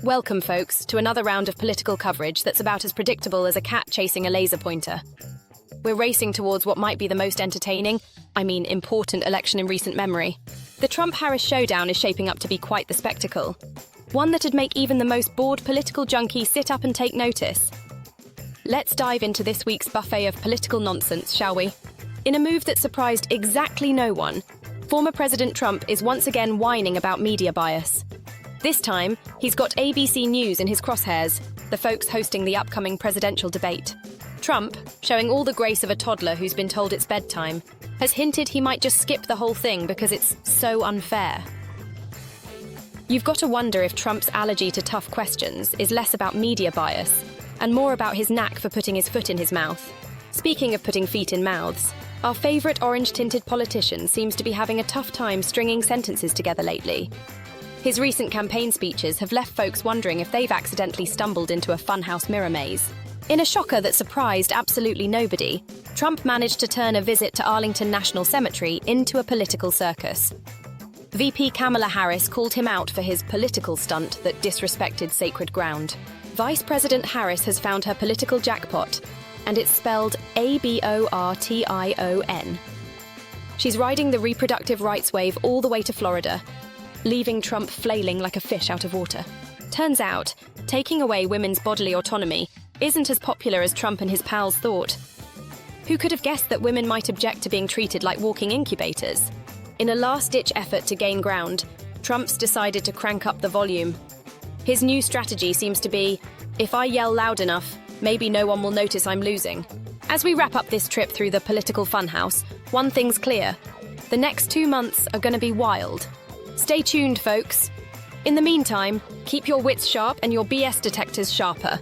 Welcome, folks, to another round of political coverage that's about as predictable as a cat chasing a laser pointer. We're racing towards what might be the most entertaining, important election in recent memory. The Trump-Harris showdown is shaping up to be quite the spectacle. One that'd make even the most bored political junkie sit up and take notice. Let's dive into this week's buffet of political nonsense, shall we? In a move that surprised exactly no one, former President Trump is once again whining about media bias. This time, he's got ABC News in his crosshairs, the folks hosting the upcoming presidential debate. Trump, showing all the grace of a toddler who's been told it's bedtime, has hinted he might just skip the whole thing because it's so unfair. You've got to wonder if Trump's allergy to tough questions is less about media bias and more about his knack for putting his foot in his mouth. Speaking of putting feet in mouths, our favourite orange-tinted politician seems to be having a tough time stringing sentences together lately. His recent campaign speeches have left folks wondering if they've accidentally stumbled into a funhouse mirror maze. In a shocker that surprised absolutely nobody, Trump managed to turn a visit to Arlington National Cemetery into a political circus. VP Kamala Harris called him out for his political stunt that disrespected sacred ground. Vice President Harris has found her political jackpot, and it's spelled ABORTION. She's riding the reproductive rights wave all the way to Florida, leaving Trump flailing like a fish out of water. Turns out, taking away women's bodily autonomy isn't as popular as Trump and his pals thought. Who could have guessed that women might object to being treated like walking incubators? In a last-ditch effort to gain ground, Trump's decided to crank up the volume. His new strategy seems to be, if I yell loud enough, maybe no one will notice I'm losing. As we wrap up this trip through the political funhouse, one thing's clear. The next 2 months are going to be wild. Stay tuned, folks. In the meantime, keep your wits sharp and your BS detectors sharper.